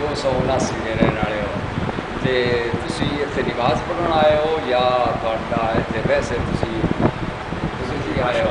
279 ਦੇ ਰਹਿਣ ਵਾਲੇ ਹੋ। ਤੇ ਤੁਸੀਂ ਇੱਥੇ ਨਿਵਾਸ ਪੜ੍ਹਨ ਆਏ ਹੋ ਜਾਂ ਤੁਹਾਡਾ ਇੱਥੇ ਵੈਸੇ ਤੁਸੀਂ ਕੀ ਆਏ ਹੋ?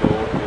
2 to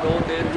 2-3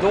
2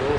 2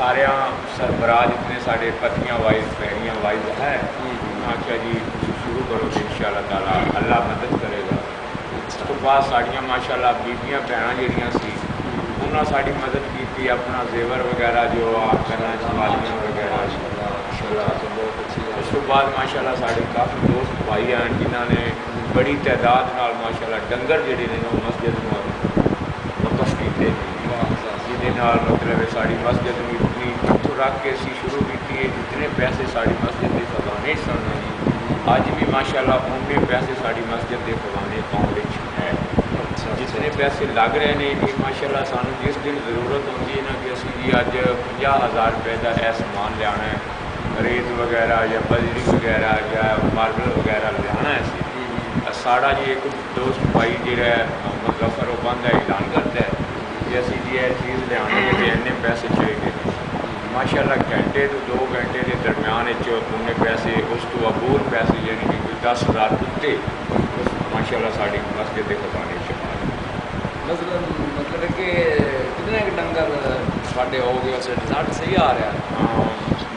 سارے سربراہ جتنے سارے پتیاں وائز پیریاں وائز ہے آخیا جی شروع کرو تو ان شاء اللہ تعالیٰ اللہ مدد کرے گا. اس تو بعد ساڑیاں ماشاء اللہ بیبیاں بھੈਣਾਂ جہڑیاں سی انہاں ساری مدد کی اپنا زیور وغیرہ جو آپ کرنا سوالیاں وغیرہ اس تو بعد ماشاء اللہ سارے کافی دوست بھائی ہیں جنہوں نے بڑی تعداد نال ماشاء اللہ ڈنگر جہے نے وہ مسجد میں وقف کیتے جہد مطلب ساری مسجد میں اتنی اتوں رکھ کے اسی شروع کی جتنے پیسے ساری مسجد کے خزانے سن اج بھی ماشاء اللہ اُنے پیسے ساری مسجد کے خزانے اکاؤنٹ ہے. جتنے پیسے لگ رہے ہیں یہ ماشاء اللہ سانو جس دن ضرورت ہوتی ہے نا کہ اسی جی اج 50,000 روپے کا یہ سامان لیا ہے ریت وغیرہ یا بجری وغیرہ یا ماربل وغیرہ لیا ہے ساڑا جی ایک دوست بھائی جہاں محمد غفر وہ بند ہے اعلان کرتا ہے کہ اسی جی یہ چیز لیا ای پیسے چاہیے ماشاء اللہ گھنٹے تو 2 گھنٹے کے درمیان انہیں پیسے اس کو عبور پیسے یعنی کہ 10,000 کتے ماشاء اللہ ساری مسجد کے خزانے مطلب کہ کتنے ڈنگر ساڈے ہو گئے اسے رزلٹ صحیح آ رہا ہے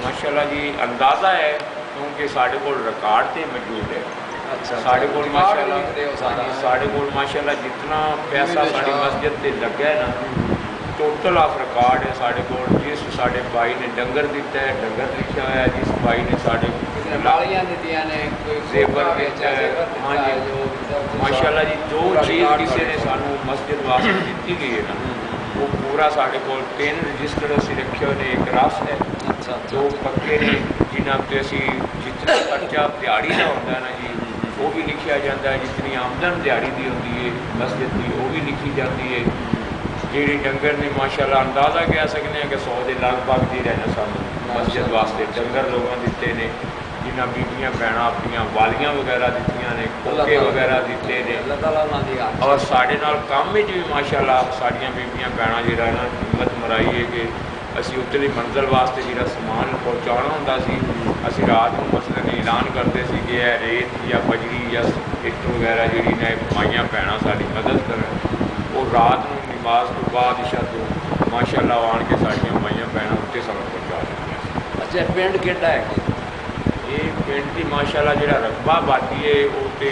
ماشاء اللہ جی اندازہ ہے کیونکہ سارے کو ریکارڈ سے موجود ہے. سارے کو ماشاء اللہ جتنا پیسہ ساری مسجد سے لگا ہے نا ٹوٹل آف ریکارڈ ہے سارے کو جس سارے بھائی نے ڈنگر دیتا ہے ڈنگر لکھا ہوا ہے جس بھائی نے سارے زیور دیتا ہے. ہاں جی ماشاء اللہ جی جو چیز کسی نے سانو مسجد واسطے دیتی گئی ہے نا وہ پورا سارے کو 3 رجسٹر اسی رکھے ہوئے ایک رس ہے 2 پکے نے جنہاں پہ اسی جتنا خرچہ دیہڑی کا ہوتا ہے نا جی وہ بھی لکھا جاتا ہے جتنی آمدن دیہڑی دی ہوتی ہے مسجد کی وہ بھی لکھی جاتی ہے. جیڑی ڈنگر نے ماشاء اللہ اندازہ کہہ سکتے ہیں کہ 100 کے لگ بھگ دی رہنا سانو مسجد واسطے ڈنگر لوگوں دیتے ہیں جنہیں بیبیاں بھੈਣਾਂ اپنی والیاں وغیرہ دیتی نے کوکے وغیرہ دیتے ہیں اور سارے نال کام بھی ماشاء اللہ ساڑیاں بیبیاں بھੈਣਾں جہاں نا ہمت مرائی ہے کہ اسی اتلی منزل واسطے جہاں سامان پہنچانا ہوتا سی اسی رات کو مثلاً اعلان کرتے سی کہ یہ ریت یا بجری یا اٹ وغیرہ جہی نے مائیاں بھੈਣਾں ساری مدد کریں وہ رات کو نماز تو بعد عشاء تو ماشاء اللہ آن کے ساڑیاں مائیاں بھੈਣاں اتنے سب پہنچا دیتی. اچھا پنڈ کہڑا ہے یہ پنڈ کی ماشاء اللہ جہاں رقبہ آبادی ہے وہ تو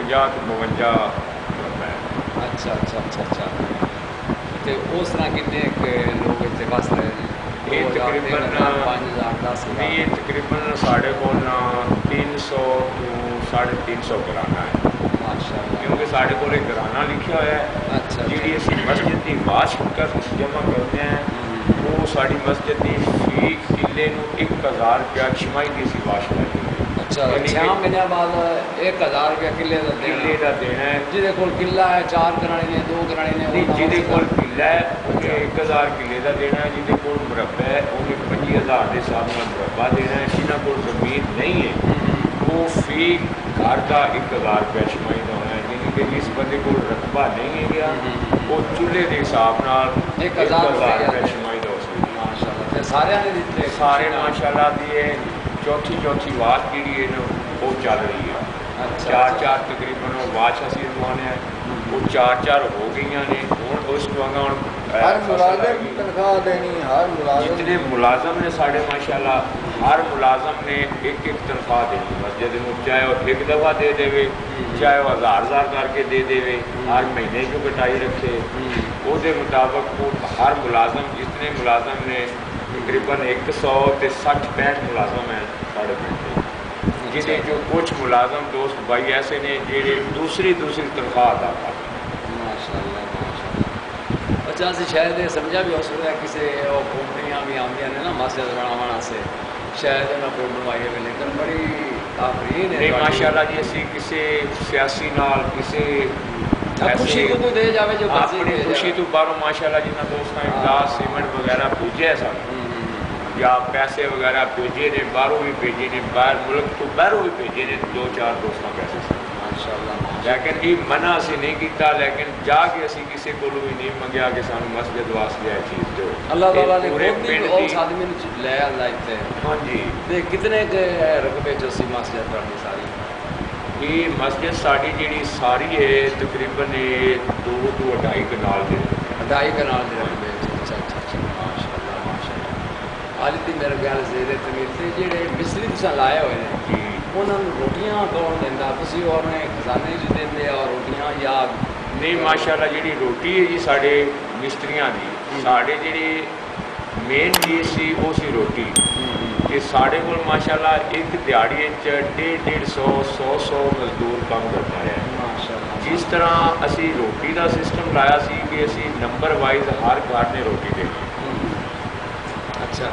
50 تو 52 رقبہ ہے. اچھا اچھا اچھا اچھا تو اس طرح کتنے لوگ اتنے بس رہے ہیں یہ تقریباً 5,000 10,000 یہ تقریباً ساڑھے کو 300 to 350 گھرانہ ہے ماشاء اللہ کیونکہ ساڑھے کو ایک گھرانہ لکھا ہوا ہے اچھا جی اسی مسجد کی واش کر جمع کرتے ہیں وہ ساری مسجد کی فی کلے 1,000 روپیہ چھمائی کی سی واش کرتی ہے. اچھا 6 مہینے بعد 1,000 روپیہ کلے کا دینا ہے جہد کو قلعہ ہے 4 کرانے نے 2 کرانے نے جہد کو قلعہ ہے انہیں 1,000 کلے کا دینا ہے جہد کو مربع ہے انہیں 25,000 کے حساب سے مربع دینا ہے جنہوں کو زمین نہیں ہے وہ فی گھر کا 1,000 روپیہ چھمائی کا ہونا ہے یعنی کہ جس بندے کو رقبہ نہیں ہے گیا وہ چولہے کے حساب سے 1,000 روپیہ چھمائی کا ہو سکتی ہے. ماشاء اللہ سارے نے دیتے سارے ماشاء اللہ دیے چوتھی بات جیڑی ہے نا وہ چل رہی ہے 4 تقریباً واش اسی روانے ہیں وہ 4 ہو گئی نے ہوں اس کو ہر ملازم کی تنخواہ دینی ہر ملازم جتنے ملازم نے سارے ماشاء اللہ ہر ملازم نے ایک تنخواہ دینی مسجد میں چاہے وہ 1 دفعہ دے دے چاہے وہ 1,000 کر کے دے دے ہر مہینے جو کٹائی رکھے وہ مطابق وہ ہر ملازم جتنے ملازم نے تقریباً 160-65 ملازم ہیں ساڑھے پنڈ جنہیں جو کچھ ملازم دوست بھائی ایسے نے جہے دوسری تنخواہ ادا کرتے ہیں. ماشاء اللہ ماشاء اللہ. اچھا اسی شاید یہ سمجھا بھی ہو سکتا ہے کسی وہ کمپنیاں بھی آدی نے نا مسجد بنانا سے شاید انہیں کوئی بنوائی ہے لیکن بڑی آفرین ہے نہیں ماشاء اللہ جی اسی کسی سیاسی نال کسی خوشی کو کوئی دے جاوے جو اپنی خوشی تو باہروں ماشاء اللہ جنہیں دوستوں امداد سیمنٹ وغیرہ بھیجے ہے سارے یا پیسے وغیرہ بھیجے نے باہروں بھی بھیجے نے باہر ملک تو باہروں بھی بھیجے نے 2-4 دوستوں پیسے سے ماشاء اللہ. لیکن یہ منع اسی نہیں کیتا لیکن جا کے اسی کسی کو بھی نہیں منگیا کہ سانو مسجد واسطے یہ چیز دو. اللہ تعالیٰ نے پورے خود بھی پنڈ اس آدمی نے لے اللہ اتنے ہاں جی تے کتنے رقبے چ سی مسجد پڑھنی ساری یہ مسجد ساری جیڑی ساری ہے تقریباً 2 to 2.5 کنال دے 2.5 کنال دے رقبے. اچھا اچھا اچھا ماشاء اللہ ماشاء اللہ. ਅੱਜ ਦੀ ਮੇਰੇ ਖਿਆਲ ਜ਼ੇਰੇ ਤਮੀਰ ਤੇ ਜਿਹੜੇ ਮਿਸਰੀ ਤੁਸੀਂ ਲਾਏ ਹੋਏ ਨੇ ਜੀ ਉਹਨਾਂ ਨੂੰ ਰੋਟੀਆਂ ਕੌਣ ਦਿੰਦਾ? ਤੁਸੀਂ ਉਹਨੇ ਖਜ਼ਾਨੇ 'ਚ ਦਿੰਦੇ ਆ ਰੋਟੀਆਂ ਜਾਂ ਨਹੀਂ ਮਾਸ਼ਾਅੱਲਾ ਜਿਹੜੀ ਰੋਟੀ ਹੈ ਜੀ ਸਾਡੇ ਮਿਸਤਰੀਆਂ ਦੀ ਸਾਡੇ ਜਿਹੜੇ ਮੇਨ ਚੀਜ਼ ਸੀ ਉਹ ਸੀ ਰੋਟੀ ਤੇ ਸਾਡੇ ਕੋਲ ਮਾਸ਼ਾਅੱਲਾ ਇੱਕ ਦਿਹਾੜੀ 'ਚ 150 ਮਜ਼ਦੂਰ ਕੰਮ ਕਰਦਾ ਹੈ ਮਾਸ਼ਾਅੱਲਾ ਜਿਸ ਤਰ੍ਹਾਂ ਅਸੀਂ ਰੋਟੀ ਦਾ ਸਿਸਟਮ ਲਾਇਆ ਸੀ ਕਿ ਅਸੀਂ ਨੰਬਰ ਵਾਈਜ਼ ਹਰ ਘਰ ਨੇ ਰੋਟੀ ਦੇਣੀ ਅੱਛਾ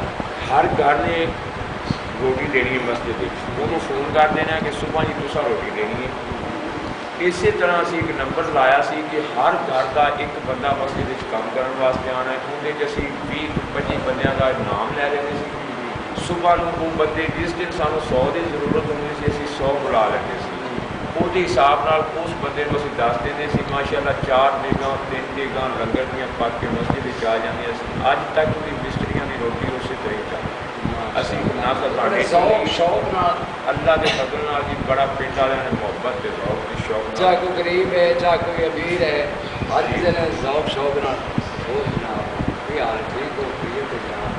ਹਰ ਘਰ ਨੇ ਰੋਟੀ ਦੇਣੀ ਹੈ ਮਸਜਿਦ ਵਿੱਚ ਉਹਨੂੰ ਫੋਨ ਕਰ ਦੇਣਾ ਕਿ ਸੁਬਾਹ ਜੀ ਤੁਸੀਂ ਰੋਟੀ ਦੇਣੀ ਹੈ। ਇਸੇ ਤਰ੍ਹਾਂ ਅਸੀਂ ਇੱਕ ਨੰਬਰ ਲਾਇਆ ਸੀ ਕਿ ਹਰ ਘਰ ਦਾ ਇੱਕ ਬੰਦਾ ਮਸਜਿਦ ਵਿੱਚ ਕੰਮ ਕਰਨ ਵਾਸਤੇ ਆਉਣਾ ਹੈ। ਉਹਦੇ 'ਚ ਅਸੀਂ 20-25 ਬੰਦਿਆਂ ਦਾ ਨਾਮ ਲੈ ਲੈਂਦੇ ਸੀ। ਸੁਬਾਹ ਨੂੰ ਉਹ ਬੰਦੇ ਜਿਸ ਦਿਨ ਸਾਨੂੰ 100 ਦੀ ਜ਼ਰੂਰਤ ਹੁੰਦੀ ਸੀ ਅਸੀਂ 100 ਬੁਲਾ ਲੈਂਦੇ ਸੀ। ਉਹਦੇ ਹਿਸਾਬ ਨਾਲ ਉਸ ਬੰਦੇ ਨੂੰ ਅਸੀਂ ਦੱਸ ਦਿੰਦੇ ਸੀ। ਮਾਸ਼ਾਅੱਲਾ 4 ਨਿਗਾਹ 3 ਨਿਗਾਹ ਲੰਗਰ ਦੀਆਂ ਪੱਕ ਕੇ ਮਸਜਿਦ ਵਿੱਚ ਆ ਜਾਂਦੀਆਂ ਸੀ। ਅੱਜ ਤੱਕ ਵੀ ਮਿਸਤਰੀਆਂ ਦੀ ਰੋਟੀ ਉਸੇ ਤਰ੍ਹਾਂ ਹੀ ਚੱਲਦੀ। ਅਸੀਂ ਨਾ ਤਾਂ ਸਾਡੇ ਸ਼ੌਕ ਨਾਲ اللہ کے فضل نال جی بڑا پنڈ والے نے محبت کے ذوق کی شوق چاہے کوئی غریب ہے چاہے کوئی امیر ہے ہر کسی نے ذوق شوق نال ہو جناب کوئی حال ٹھیک ہو خیریت ہے جناب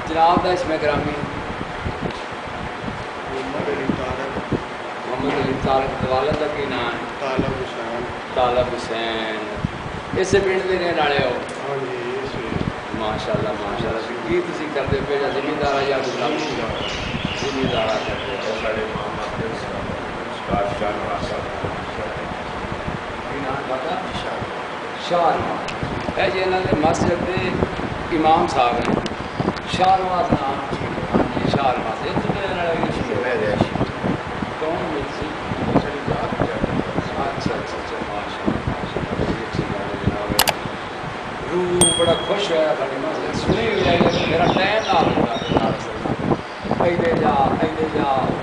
جناب دا اسم گرامی محمد علی طارق والد کا کی نام ہے طالب حسین اسے پنڈ دے رہنے والے ہو ماشاءاللہ ماشاءاللہ کی تسی کرتے پہ یا زمیندار یا زمیندار کرتے ہو سارے محمد استاد شاہ نواز کی نام پتا شاہ نواز ہے جی انہوں نے مسجد کے امام صاحب ہیں شاہ نواز نام شاہ نواز یہ تو میرے کون ملسی اچھا روح بڑا خوش ہوا بڑی مسجد سنی بھی ہے میرا ٹائم نہ ہوتا ایدے جا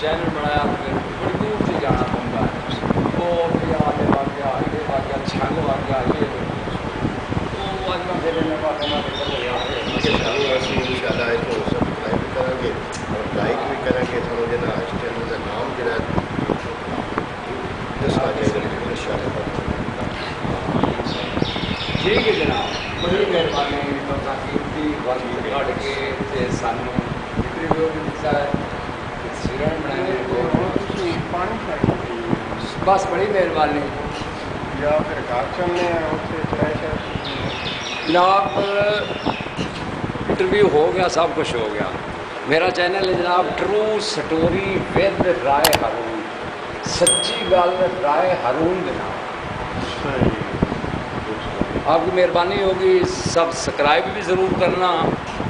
چینل بنایا پھر بڑی دور سے جانا پڑتا ہے وہ آگے آ گیا چھنگ آ گیا یہ وہ آج میں پھر میں بات کرنا چلو یار ان شاء اللہ تو سبسکرائب بھی کریں گے اور لائک بھی کریں گے تو مجھے نا اس چینل کا نام جو ہے دسنا چاہیے ان شاء اللہ ٹھیک ہے جناب بڑی مہربانی تو قیمتی وقت کٹ کے سانوں انٹرویو بھی دتا ہے سیرن بنانے بس بڑی مہربانی یا پھر گھر چلنے جناب انٹرویو ہو گیا سب کچھ ہو گیا میرا چینل ہے جناب ٹرو سٹوری ود رائے ہارون سچی گل رائے ہارون جناب آپ کی مہربانی ہوگی سبسکرائب بھی ضرور کرنا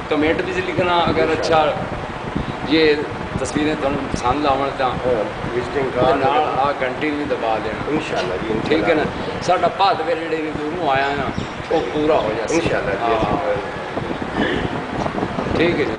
کمنٹ بھی لکھنا اگر اچھا یہ تصویریں تمہیں پسند آن تو آ گھنٹی بھی دبا دینا ان شاء اللہ جی ٹھیک ہے نا ساڈا بھات ویل جی دوروں آیا نا وہ پورا ہو جائے ان شاء اللہ ٹھیک ہے جی